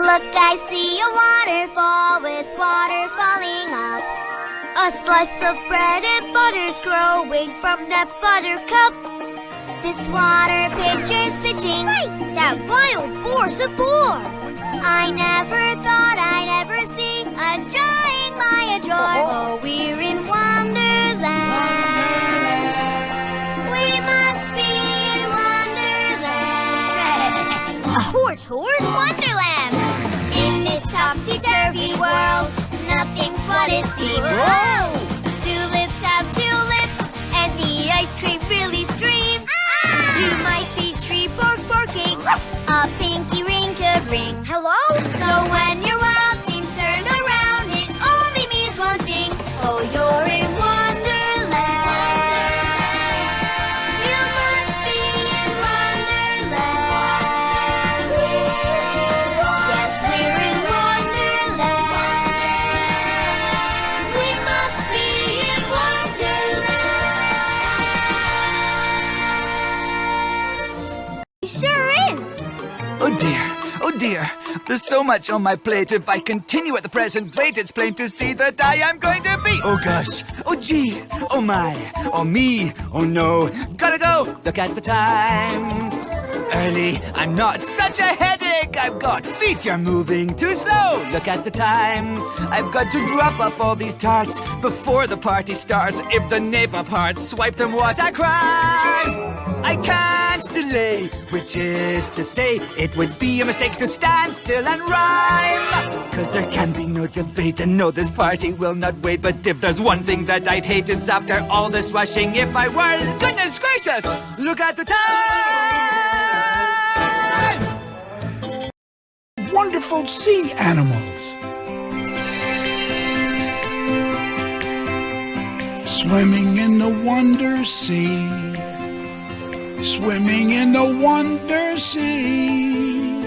Look, I see a waterfall with water falling up. A slice of bread and butter's growing from that buttercup. This water pitcher's pitching. Right, that wild boar's a boar. I never thought I'd ever see a drawing by a joy. Oh, we're in Wonderland. We must be in Wonderland. A horse, Wonderland. In this topsy-turvy world, nothing's what it seems. Whoa! Tulips have tulips, and the ice cream really screams. You might see tree bark barking, a pinky ring could ring. Hello? So when your world seems turned around, it only means one thing. Oh, you're in Wonderland. You must be in Wonderland. Yes, we're in Wonderland. We must be in Wonderland. It sure is. Oh dear, there's so much on my plate. If I continue at the present rate, it's plain to see that I am going to be. Oh gosh, oh gee, oh my, oh me, oh no. Gotta go, look at the time. Early, I'm not such a headache. I've got feet, you're moving too slow. Look at the time. I've got to drop off all these tarts before the party starts. If the knave of hearts swipe them, what a crime! I can't delay, which is to say, it would be a mistake to stand still and rhyme. 'Cause there can be no debate, and no, this party will not wait. But if there's one thing that I'd hate, it's after all this rushing, if I were, goodness gracious, look at the time! Wonderful sea animals. Swimming in the wonder sea. Swimming in the wonder sea.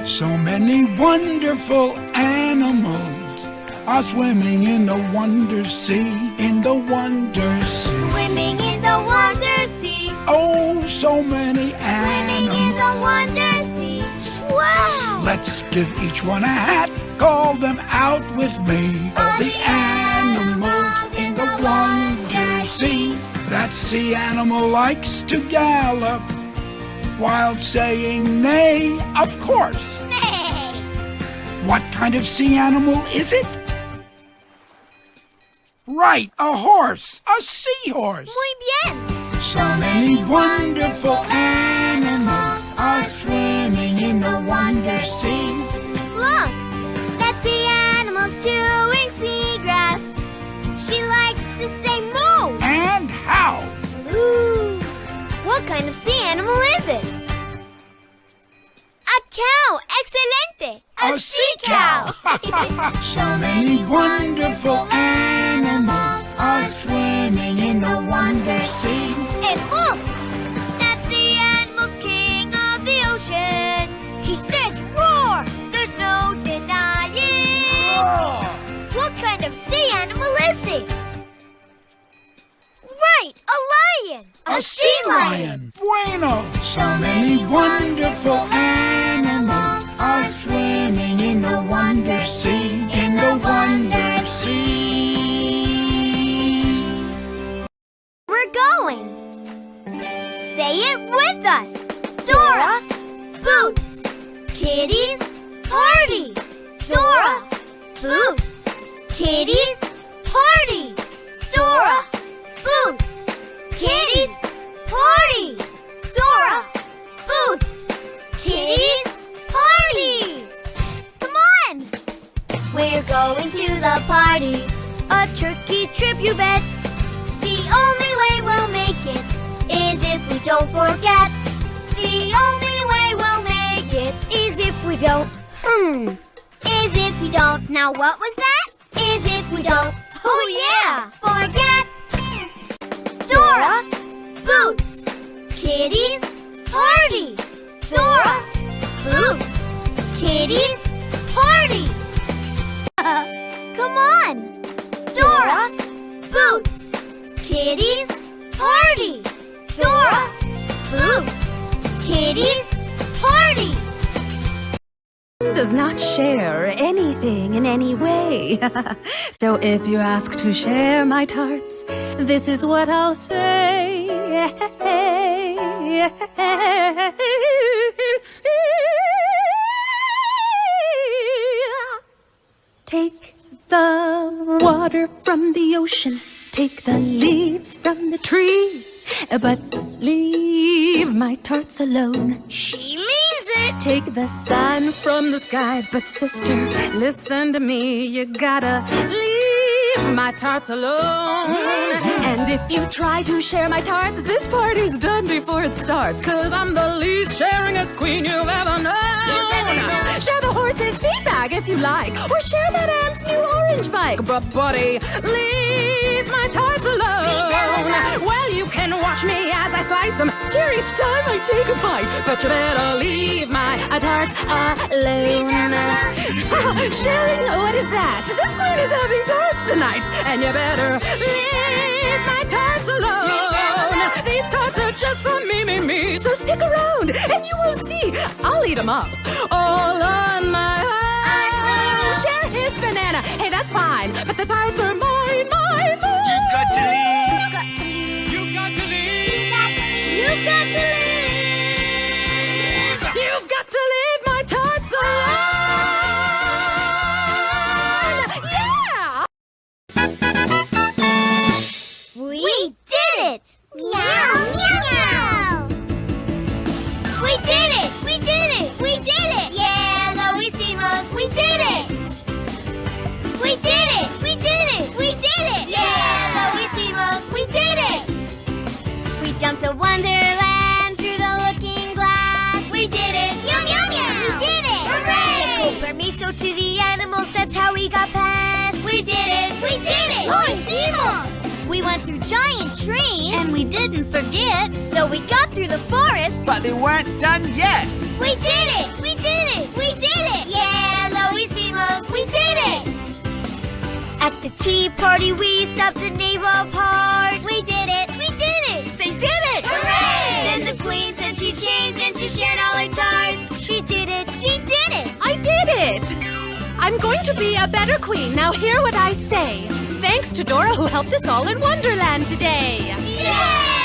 So many wonderful animals are swimming in the wonder sea. In the wonder sea. Swimming in the wonder sea. Oh, so many animals. Swimming in the wonder sea. Wow! Let's give each one a hat. Call them out with me. All the animals in the wonder sea. That sea animal likes to gallop while saying neigh, of course. Nay! What kind of sea animal is it? Right, a horse, a seahorse. Muy bien! So many wonderful animals are swimming in the wonder sea. Look! That sea animal's chewing seagrass. She likes to say moo! And how? Ooh. What kind of sea animal is it? A cow! Excelente! A sea cow! So many wonderful animals are swimming in the wonder sea. And look! That sea animal's king of the ocean. He says roar! There's no denying! Roar! What kind of sea animal is it? Right! A lion! A sea lion! Bueno! So many wonderful animals are swimming in the wonder sea. In the wonder sea. We're going! Say it with us! Dora! Boots! Kitties! Party! Dora! Boots! Kitties! Party! Dora! Boots! Kitties! Party! Dora! Boots! Kitties! Party! Come on! We're going to the party. A turkey trip, you bet. The only way we'll make it is if we don't forget. The only way we'll make it is if we don't. Is if we don't. Now what was that? Is if we don't. Oh yeah! Forget! Dora! Boots! Kitties! Party! Dora! Boots! Kitties! Party! Come on! Dora! Boots! Kitties! Party! Dora! Boots! Kitties! Party! does not share anything in any way. So if you ask to share my tarts, this is what I'll say. Take the water from the ocean, take the leaves from the tree, but leave my tarts alone. She means it. Take the sun from the sky, but sister, listen to me, you gotta leave my tarts alone. And if you try to share my tarts, this party's done before it starts, 'cause I'm the least sharingest queen you've ever known. Share the horse's feedback if you like, or share that aunt's new orange bike, but buddy, leave my tarts alone. Well, you can watch me as I slice them, cheer each time I take a bite, but you better leave my tarts alone. Sharing, what is that? This queen is having tarts tonight, and you better leave my tarts alone. These tarts are just for me, so stick around and you will see I'll eat them up all on my own. Share his banana, hey, that's fine, but the tarts are mine. You've got to leave. You've got to leave. You've got to leave. You've got to leave. You've got to leave my tarts alone! Yeah! We did it! Meow, meow, meow! We did it! We did it! We did it! Yeah, lo hicimos! We did it! We did it! We did it! We did it! Yeah, lo hicimos! We did it! We jumped to Wonderland through the looking glass. We did it! Meow, meow, meow! We did it! Hooray! Took permiso to the animals, that's how we got past. We did it! We did it! Lo hicimos! We went through giant trees. And we didn't forget. So we got through the forest. But they weren't done yet. We did it! We did it! We did it! Yeah, lo hicimos! We did it! At the tea party we stopped the naval part. We did it! We did it! They did it! Hooray! Then the queen said she changed and she shared all her tarts. She did it! She did it! I did it! I'm going to be a better queen. Now hear what I say. Thanks to Dora who helped us all in Wonderland today. Yay!